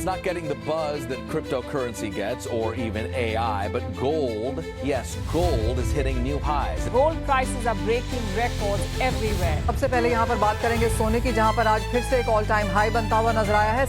It's not getting the buzz that cryptocurrency gets or even AI, but gold, yes, gold is hitting new highs. Gold prices are breaking records everywhere. सबसे पहले यहाँ पर बात करेंगे सोने की, जहाँ पर आज फिर से एक ऑल टाइम हाई बनता हुआ नजर आया है।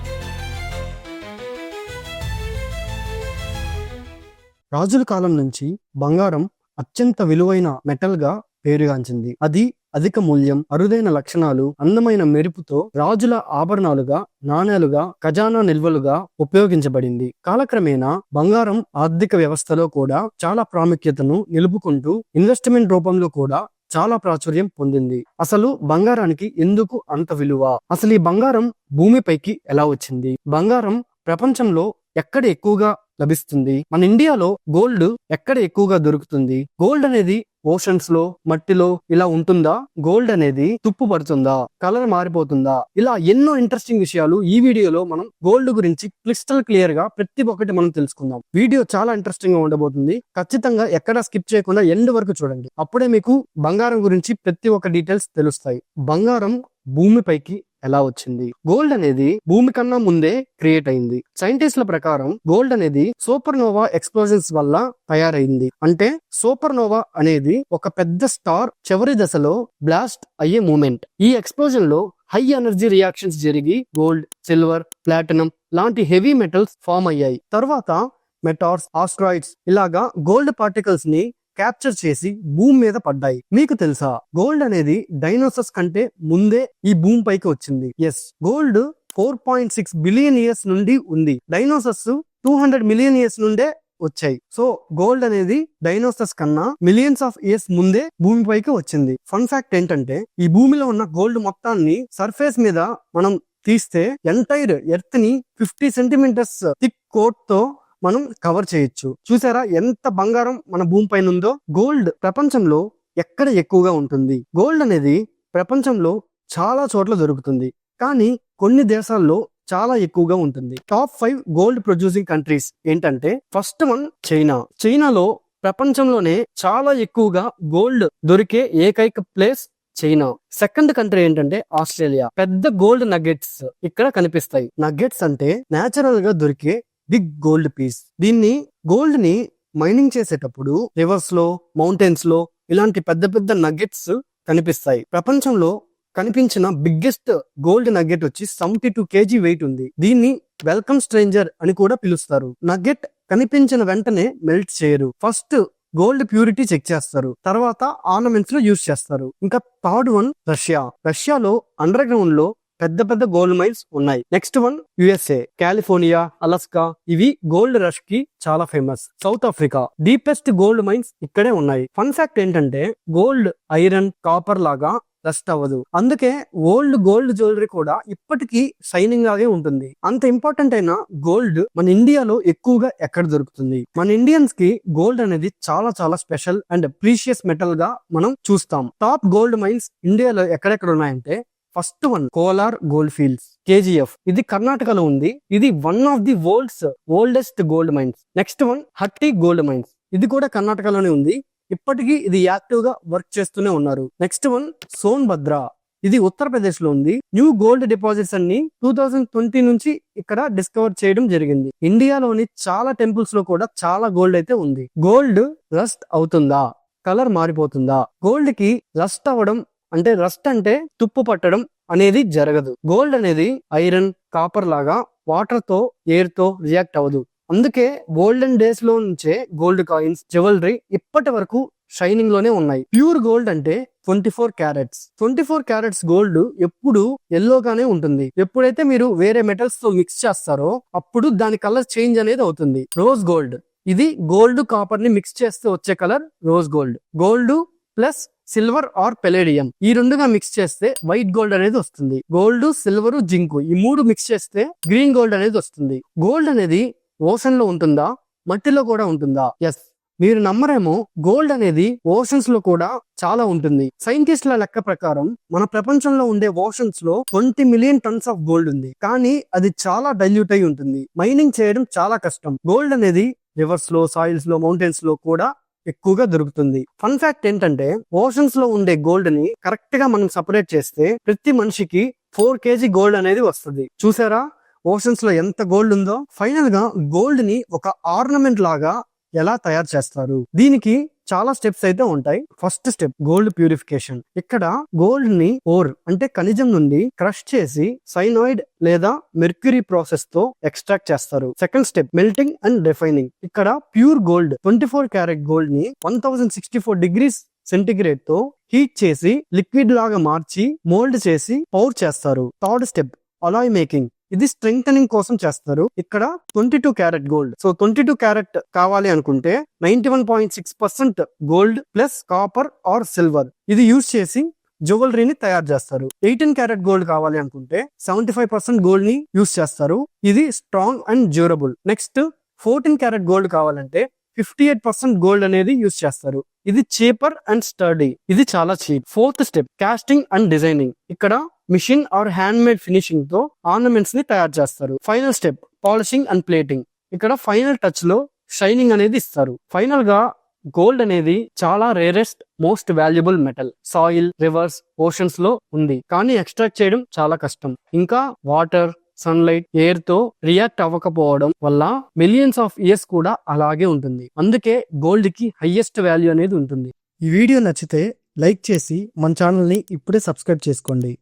రాజుల కాలం నుంచి బంగారం అత్యంత విలువైన మెటల్ గా పేరుగాంచింది. అది అధిక మూల్యం, అరుదైన లక్షణాలు, అందమైన మెరుపుతో రాజుల ఆభరణాలుగా, నాణేలుగా, ఖజానా నిల్వలుగా ఉపయోగించబడింది. కాలక్రమేణా బంగారం ఆర్థిక వ్యవస్థలో కూడా చాలా ప్రాముఖ్యతను నిలుపుకుంటూ ఇన్వెస్ట్మెంట్ రూపంలో కూడా చాలా ప్రాచుర్యం పొందింది. అసలు బంగారానికి ఎందుకు అంత విలువ? అసలు ఈ బంగారం భూమిపైకి ఎలా వచ్చింది? బంగారం ప్రపంచంలో ఎక్కడ ఎక్కువగా లభిస్తుంది? మన ఇండియాలో గోల్డ్ ఎక్కడ ఎక్కువగా దొరుకుతుంది? గోల్డ్ అనేది ఓషన్స్ లో, మట్టిలో ఇలా ఉంటుందా? గోల్డ్ అనేది తుప్పు పడుతుందా? కలర్ మారిపోతుందా? ఇలా ఎన్నో ఇంట్రెస్టింగ్ విషయాలు ఈ వీడియోలో మనం గోల్డ్ గురించి క్రిస్టల్ క్లియర్ గా ప్రతి ఒక్కటి మనం తెలుసుకుందాం. వీడియో చాలా ఇంట్రెస్టింగ్ గా ఉండబోతుంది. ఖచ్చితంగా ఎక్కడ స్కిప్ చేయకుండా ఎండ్ వరకు చూడండి. అప్పుడే మీకు బంగారం గురించి ప్రతి ఒక్క డీటెయిల్స్ తెలుస్తాయి. బంగారం భూమిపైకి ఎలా వచ్చింది? గోల్డ్ అనేది భూమి కన్నా ముందే క్రియేట్ అయింది. సైంటిస్టుల ప్రకారం గోల్డ్ అనేది సూపర్ నోవా ఎక్స్ప్లోజన్స్ వల్ల తయారైంది. అంటే సూపర్ నోవా అనేది ఒక పెద్ద స్టార్ చివరి దశలో బ్లాస్ట్ అయ్యే మూమెంట్. ఈ ఎక్స్ప్లోజన్ లో హై ఎనర్జీ రియాక్షన్స్ జరిగి గోల్డ్, సిల్వర్, ప్లాటినం లాంటి హెవీ మెటల్స్ ఫామ్ అయ్యాయి. తర్వాత మెటార్స్, ఆస్ట్రాయిడ్స్ ఇలాగా గోల్డ్ పార్టికల్స్ ని క్యాప్చర్ చేసి భూమి మీద పడ్డాయి. మీకు తెలుసా గోల్డ్ అనేది డైనోసర్స్ కంటే ముందే ఈ భూమి పైకి వచ్చింది. ఎస్, గోల్డ్ 4.6 బిలియన్ ఇయర్స్ నుండి ఉంది. డైనోసర్స్ 200 మిలియన్ ఇయర్స్ నుండే వచ్చాయి. సో గోల్డ్ అనేది డైనోసర్స్ కన్నా మిలియన్స్ ఆఫ్ ఇయర్స్ ముందే భూమి పైకి వచ్చింది. ఫన్ ఫ్యాక్ట్ ఏంటంటే ఈ భూమిలో ఉన్న గోల్డ్ మొత్తాన్ని సర్ఫేస్ మీద మనం తీస్తే ఎంటైర్ ఎర్త్ ని 50 సెంటీమీటర్స్ థిక్ కోట్ తో మనం కవర్ చేయొచ్చు. చూసారా ఎంత బంగారం మన భూమి పైన ఉందో? గోల్డ్ ప్రపంచంలో ఎక్కడ ఎక్కువగా ఉంటుంది? గోల్డ్ అనేది ప్రపంచంలో చాలా చోట్ల దొరుకుతుంది, కానీ కొన్ని దేశాల్లో చాలా ఎక్కువగా ఉంటుంది. టాప్ 5 గోల్డ్ ప్రొడ్యూసింగ్ కంట్రీస్ ఏంటంటే, ఫస్ట్ వన్ చైనా. చైనాలో ప్రపంచంలోనే చాలా ఎక్కువగా గోల్డ్ దొరికే ఏకైక ప్లేస్ చైనా. సెకండ్ కంట్రీ ఏంటంటే ఆస్ట్రేలియా. పెద్ద గోల్డ్ నగ్గెట్స్ ఇక్కడ కనిపిస్తాయి. నగ్గెట్స్ అంటే నేచురల్ గా దొరికే బిగ్ గోల్డ్ పీస్. దీన్ని గోల్డ్ ని మైనింగ్ చేసేటప్పుడు రివర్స్ లో, మౌంటైన్స్ లో ఇలాంటి పెద్ద పెద్ద నగ్గెట్స్ కనిపిస్తాయి. ప్రపంచంలో కనిపించిన బిగ్గెస్ట్ గోల్డ్ నగ్గెట్ వచ్చి 72 kg వెయిట్ ఉంది. దీన్ని వెల్కమ్ స్ట్రేంజర్ అని కూడా పిలుస్తారు. నగ్గెట్ కనిపించిన వెంటనే మెల్ట్ చేయరు. ఫస్ట్ గోల్డ్ ప్యూరిటీ చెక్ చేస్తారు, తర్వాత ఆర్నమెంట్స్ లో యూజ్ చేస్తారు. ఇంకా థర్డ్ వన్ రష్యా. రష్యాలో అండర్ గ్రౌండ్ లో పెద్ద పెద్ద గోల్డ్ మైన్స్ ఉన్నాయి. Next one USA, California, Alaska ఇవి గోల్డ్ రష్ కి చాలా famous. South Africa deepest gold mines ఇక్కడే ఉన్నాయి. ఫన్ ఫ్యాక్ట్ ఏంటంటే గోల్డ్ ఐరన్, కాపర్ లాగా రస్ట్ అవ్వదు. అందుకే ఓల్డ్ గోల్డ్ జ్యువెలరీ కూడా ఇప్పటికీ షైనింగ్ లాగే ఉంటుంది. అంత ఇంపార్టెంట్ అయిన గోల్డ్ మన ఇండియాలో ఎక్కువగా ఎక్కడ దొరుకుతుంది? మన ఇండియన్స్ కి గోల్డ్ అనేది చాలా చాలా స్పెషల్ అండ్ ప్రీషియస్ మెటల్ గా మనం చూస్తాం. టాప్ గోల్డ్ మైన్స్ ఇండియాలో ఎక్కడెక్కడ ఉన్నాయంటే, first one Kolar gold fields, KGF. ఇది కర్ణాటకలో ఉంది. ఇది one of the world's oldest gold mines. Next one Hatti gold mines. ఇది కూడా కర్ణాటకలోనే ఉంది. ఇప్పటికీ ఇది యాక్టివ్ గా వర్క్ చేస్తూనే ఉన్నారు. Next one Sonbhadra. ఇది ఉత్తరప్రదేశ్ లో ఉంది. న్యూ గోల్డ్ డిపాజిట్స్ అన్ని 2020 నుంచి ఇక్కడ డిస్కవర్ చేయడం జరిగింది. ఇండియాలోని చాలా టెంపుల్స్ లో కూడా చాలా గోల్డ్ అయితే ఉంది. గోల్డ్ రస్ట్ అవుతుందా? కలర్ మారిపోతుందా? గోల్డ్ కి రస్ట్ అవ్వడం అంటే, రస్ట్ అంటే తుప్పు పట్టడం అనేది జరగదు. గోల్డ్ అనేది ఐరన్, కాపర్ లాగా వాటర్ తో, ఎయిర్ తో రియాక్ట్ అవ్వదు. అందుకే గోల్డెన్ డేస్ లో నుంచే గోల్డ్ కాయిన్స్, జ్యువెలరీ ఇప్పటి వరకు షైనింగ్ లోనే ఉన్నాయి. ప్యూర్ గోల్డ్ అంటే 24 క్యారెట్స్. 24 క్యారెట్స్ గోల్డ్ ఎప్పుడు ఎల్లోగానే ఉంటుంది. ఎప్పుడైతే మీరు వేరే మెటల్స్ తో మిక్స్ చేస్తారో అప్పుడు దాని కలర్ చేంజ్ అనేది అవుతుంది. Rose gold. ఇది గోల్డ్, కాపర్ ని మిక్స్ చేస్తే వచ్చే colour rose gold. Gold plus silver or palladium ఈ రెండుగా మిక్స్ చేస్తే వైట్ గోల్డ్ అనేది వస్తుంది. గోల్డ్, సిల్వర్, జింక్ ఈ మూడు మిక్స్ చేస్తే గ్రీన్ గోల్డ్ అనేది వస్తుంది. గోల్డ్ అనేది ఓషన్ లో ఉంటుందా? మట్టిలో కూడా ఉంటుందా? ఎస్, మీరు నమ్మరేమో, గోల్డ్ అనేది ఓషన్స్ లో కూడా చాలా ఉంటుంది. సైంటిస్టుల లెక్క ప్రకారం మన ప్రపంచంలో ఉండే ఓషన్స్ లో 20 మిలియన్ టన్స్ ఆఫ్ గోల్డ్ ఉంది. కానీ అది చాలా డైల్యూట్ అయి ఉంటుంది. మైనింగ్ చేయడం చాలా కష్టం. గోల్డ్ అనేది రివర్స్ లో, సాయిల్స్ లో, మౌంటైన్స్ లో కూడా ఎక్కువగా దొరుకుతుంది. ఫన్ ఫ్యాక్ట్ ఏంటంటే, ఓషన్స్ లో ఉండే గోల్డ్ ని కరెక్ట్ గా మనం సపరేట్ చేస్తే ప్రతి మనిషికి 4 kg గోల్డ్ అనేది వస్తుంది. చూసారా? ఓషన్స్ లో ఎంత గోల్డ్ ఉందో ఫైనల్ గా గోల్డ్ ని ఒక ఆర్నమెంట్ లాగా ఎలా తయారు చేస్తారు. దీనికి చాలా స్టెప్స్ అయితే ఉంటాయి. First step gold purification. ఇక్కడ గోల్డ్ ని ఓర్ అంటే ఖనిజం నుండి క్రష్ చేసి సైనాయిడ్ లేదా మెర్క్యూరీ ప్రాసెస్ తో ఎక్స్ట్రాక్ట్ చేస్తారు. Second step melting and refining. ఇక్కడ ప్యూర్ గోల్డ్ 24 క్యారెట్ గోల్డ్ ని 1064 డిగ్రీస్ సెంటిగ్రేడ్ తో హీట్ చేసి లిక్విడ్ లాగా మార్చి మోల్డ్ చేసి పౌర్ చేస్తారు. Third step Alai making. ఇది స్ట్రెంగ్ కోసం చేస్తారు. ఇక్కడ 22 క్యారెట్ గోల్డ్. సో 22 క్యారెట్ కావాలి అనుకుంటే 91.6% gold plus copper are silver ఇది యూజ్ చేసి జ్యువెలరీని తయారు చేస్తారు. 18 క్యారెట్ గోల్డ్ కావాలి అనుకుంటే 75% గోల్డ్ ని యూజ్ చేస్తారు. ఇది strong and durable. Next 14 carat gold కావాలంటే 58% గోల్డ్ అనేది యూజ్ చేస్తారు. ఇది చీపర్ అండ్ స్టర్డీ. ఇది చాలా cheap. Fourth step casting and designing. ఇక్కడ machine or hand made finishing తో ఆర్నమెంట్స్ ని తయారు చేస్తారు. Final step polishing and plating. ఇక్కడ ఫైనల్ టచ్ లో షైనింగ్ అనేది ఇస్తారు. ఫైనల్ గా గోల్డ్ అనేది చాలా rarest most valuable metal. Soil, rivers, oceans లో ఉంది, కానీ ఎక్స్ట్రాక్ట్ చేయడం చాలా కష్టం. ఇంకా వాటర్, సన్లైట్, ఎయిర్ తో రియాక్ట్ అవ్వకపోవడం వల్ల మిలియన్స్ ఆఫ్ ఇయర్స్ కూడా అలాగే ఉంటుంది. అందుకే గోల్డ్ కి హైయెస్ట్ వాల్యూ అనేది ఉంటుంది. ఈ వీడియో నచ్చితే లైక్ చేసి మన ఛానల్ ని ఇప్పుడే సబ్స్క్రైబ్ చేసుకోండి.